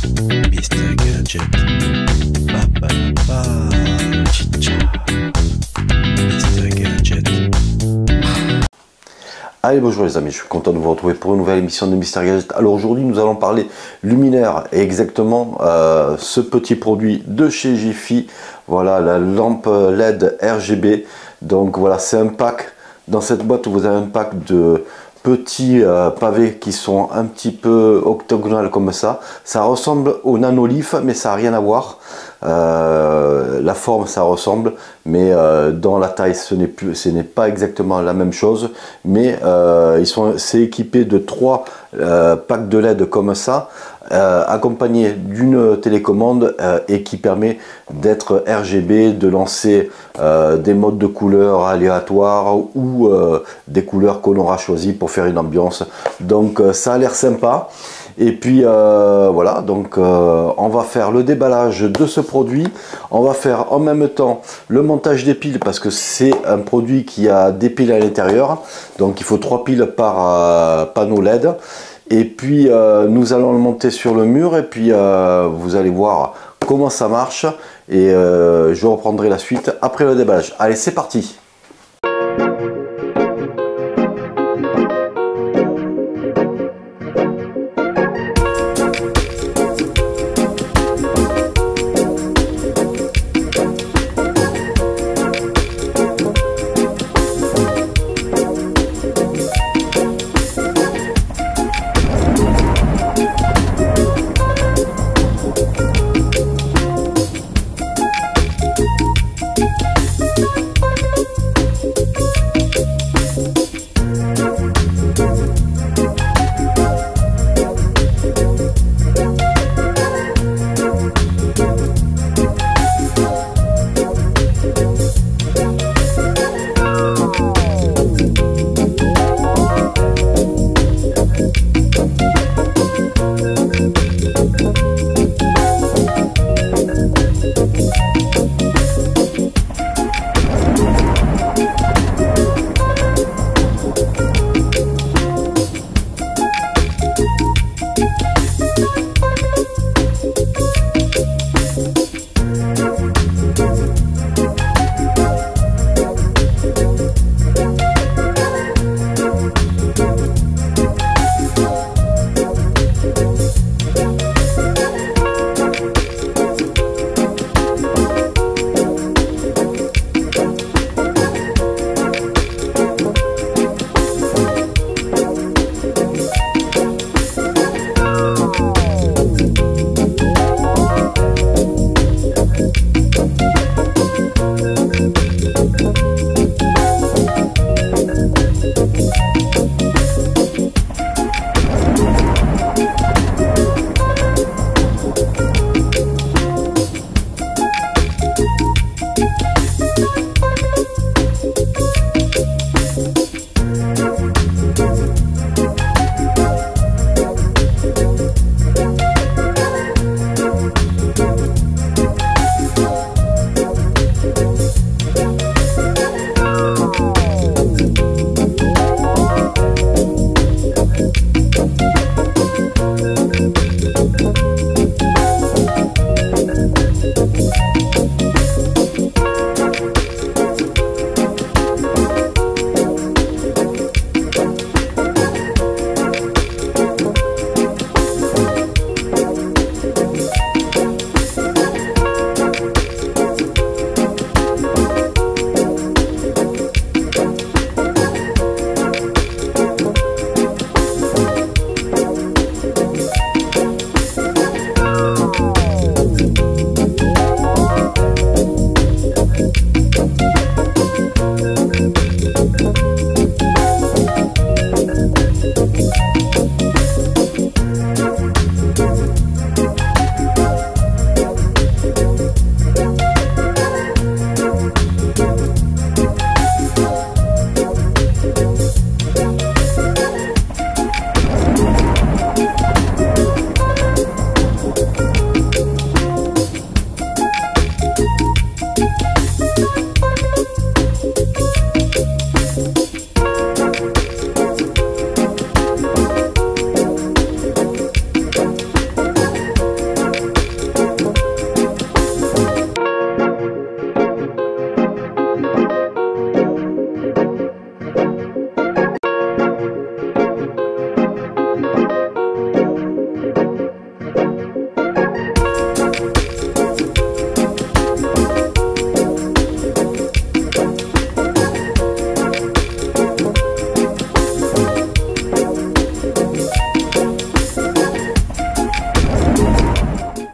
Mr. Gadget. Ba, ba, ba. Chicha. Mr. Gadget. Allez, bonjour les amis, je suis content de vous retrouver pour une nouvelle émission de Mr. Gadget. Alors aujourd'hui, nous allons parler luminaire et exactement ce petit produit de chez Jiffy. Voilà, la lampe LED RGB. Donc voilà, c'est un pack. Dans cette boîte, vous avez un pack de petits pavés qui sont un petit peu octogonal comme ça. Ça ressemble au Nanolith, mais ça n'a rien à voir. La forme ça ressemble, mais dans la taille ce n'est pas exactement la même chose. Mais c'est équipé de 3 packs de LED comme ça, accompagné d'une télécommande et qui permet d'être RGB, de lancer des modes de couleurs aléatoires ou des couleurs qu'on aura choisi pour faire une ambiance. Donc ça a l'air sympa. Et puis voilà, donc on va faire le déballage de ce produit. On va faire en même temps le montage des piles parce que c'est un produit qui a des piles à l'intérieur. Donc il faut 3 piles par panneau LED. Et puis nous allons le monter sur le mur et puis vous allez voir comment ça marche. Et je reprendrai la suite après le déballage. Allez, c'est parti!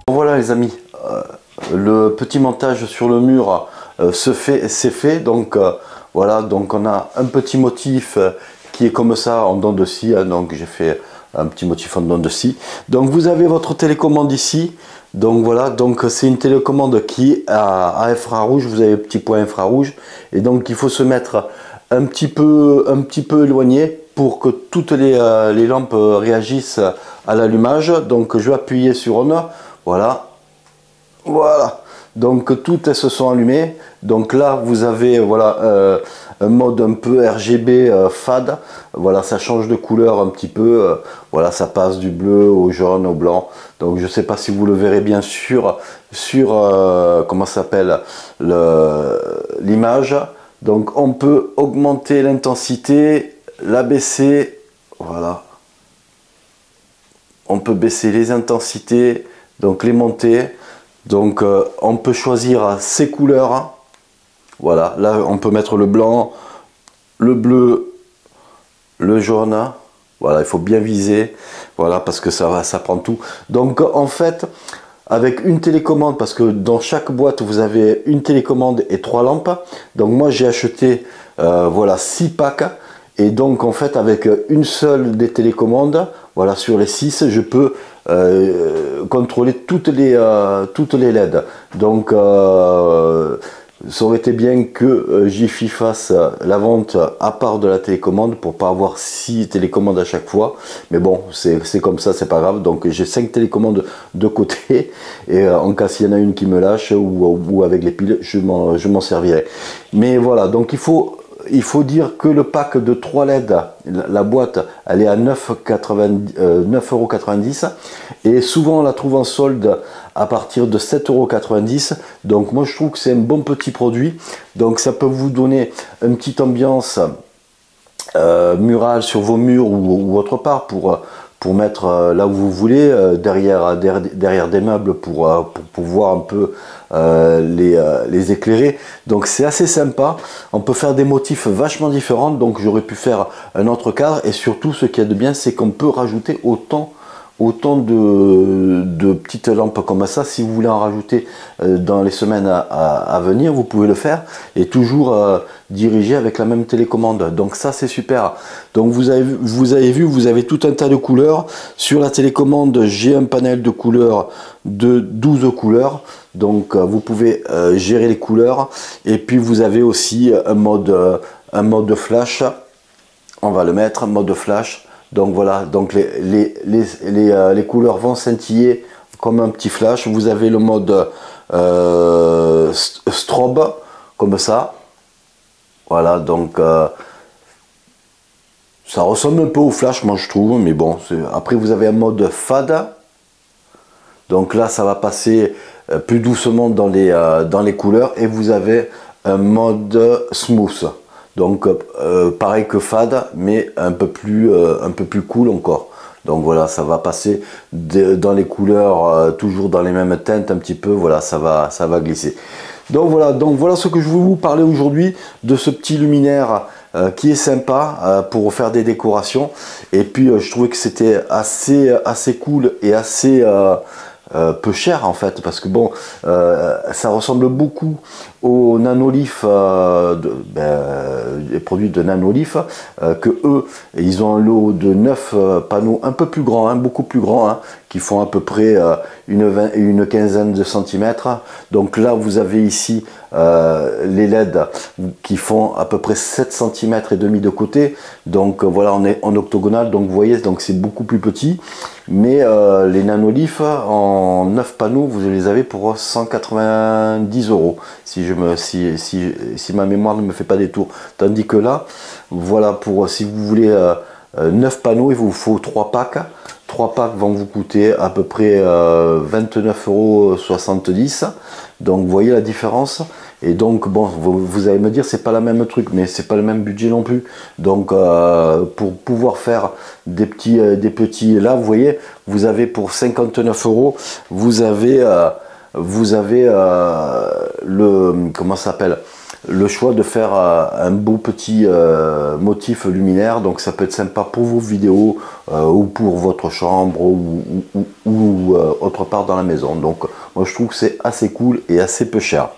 Voilà les amis, le petit montage sur le mur c'est fait. Donc voilà, donc on a un petit motif qui est comme ça en dents de scie, hein, donc j'ai fait un petit motif en dents de scie. Donc vous avez votre télécommande ici. Donc voilà, donc c'est une télécommande qui est à infrarouge. Vous avez le petit point infrarouge et donc il faut se mettre un petit peu éloigné pour que toutes les lampes réagissent à l'allumage. Donc je vais appuyer sur on. Voilà, voilà. Donc toutes elles se sont allumées. Donc là vous avez voilà un mode un peu RGB fade. Voilà, ça change de couleur un petit peu. Voilà, ça passe du bleu au jaune, au blanc. Donc je sais pas si vous le verrez bien sûr sur comment ça s'appelle l'image. Donc on peut augmenter l'intensité, la baisser. Voilà. On peut baisser les intensités, donc les monter. Donc on peut choisir ces couleurs. Voilà, là on peut mettre le blanc, le bleu, le jaune. Voilà, il faut bien viser. Voilà, parce que ça prend tout. Donc en fait, avec une télécommande, parce que dans chaque boîte vous avez une télécommande et 3 lampes. Donc moi j'ai acheté voilà 6 packs. Et donc en fait avec une seule des télécommandes, voilà, sur les 6, je peux contrôler toutes les LED. Donc ça aurait été bien que Jiffy fasse la vente à part de la télécommande pour pas avoir 6 télécommandes à chaque fois. Mais bon, c'est comme ça, c'est pas grave. Donc j'ai 5 télécommandes de côté et en cas s'il y en a une qui me lâche ou avec les piles, je m'en servirai. Mais voilà, donc il faut dire que le pack de 3 LED, la boîte, elle est à 9,90 € et souvent on la trouve en solde à partir de 7,90 €. Donc moi je trouve que c'est un bon petit produit. Donc ça peut vous donner une petite ambiance murale sur vos murs ou autre part pour mettre là où vous voulez, derrière des meubles pour pouvoir un peu les éclairer. Donc c'est assez sympa. On peut faire des motifs vachement différents. Donc j'aurais pu faire un autre cadre. Et surtout ce qu'il y a de bien, c'est qu'on peut rajouter autant de petites lampes comme ça. Si vous voulez en rajouter dans les semaines à venir, vous pouvez le faire et toujours diriger avec la même télécommande. Donc ça c'est super. Donc vous avez vu, vous avez tout un tas de couleurs. Sur la télécommande, j'ai un panel de couleurs de 12 couleurs. Donc vous pouvez gérer les couleurs. Et puis vous avez aussi un mode flash. On va le mettre en mode flash. Donc voilà, donc les couleurs vont scintiller comme un petit flash. Vous avez le mode strobe, comme ça. Voilà, donc ça ressemble un peu au flash, moi je trouve, mais bon. Après, vous avez un mode fade. Donc là, ça va passer plus doucement dans les couleurs. Et vous avez un mode smooth. Donc pareil que fade, mais un peu plus cool encore. Donc voilà, ça va passer dans les couleurs, toujours dans les mêmes teintes un petit peu. Voilà, ça va glisser. Donc voilà ce que je voulais vous parler aujourd'hui de ce petit luminaire qui est sympa pour faire des décorations. Et puis je trouvais que c'était assez cool et assez peu cher en fait, parce que bon, ça ressemble beaucoup aux nanolith, les produits de nanolith, que eux, ils ont un lot de 9 panneaux un peu plus grands, hein, beaucoup plus grands, hein, qui font à peu près une quinzaine de centimètres. Donc là, vous avez ici les LED qui font à peu près 7 cm et demi de côté. Donc voilà, on est en octogonal, donc vous voyez, donc c'est beaucoup plus petit. Mais les nanolith en 9 panneaux, vous les avez pour 190 €, si ma mémoire ne me fait pas des tours. Tandis que là, voilà, si vous voulez 9 panneaux, il vous faut 3 packs. 3 packs vont vous coûter à peu près 29,70 €. Donc vous voyez la différence. Et donc bon, vous allez me dire c'est pas la même truc, mais c'est pas le même budget non plus. Donc pour pouvoir faire des petits là, vous voyez, vous avez pour 59 €, vous avez comment ça s'appelle, le choix de faire un beau petit motif luminaire. Donc ça peut être sympa pour vos vidéos ou pour votre chambre ou autre part dans la maison. Donc moi je trouve que c'est assez cool et assez peu cher.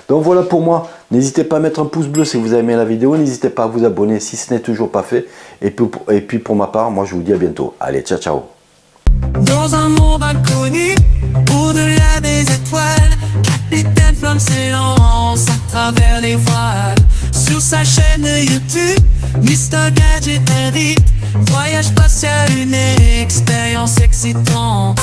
Donc voilà pour moi, n'hésitez pas à mettre un pouce bleu si vous avez aimé la vidéo, n'hésitez pas à vous abonner si ce n'est toujours pas fait. Et puis pour ma part, moi je vous dis à bientôt. Allez, ciao ciao. Dans un monde inconnu, au-delà des étoiles, Capitaine Flamme s'élance à travers les voiles. Sur sa chaîne YouTube, Mr Gadget invite, voyage spatial, une expérience excitante.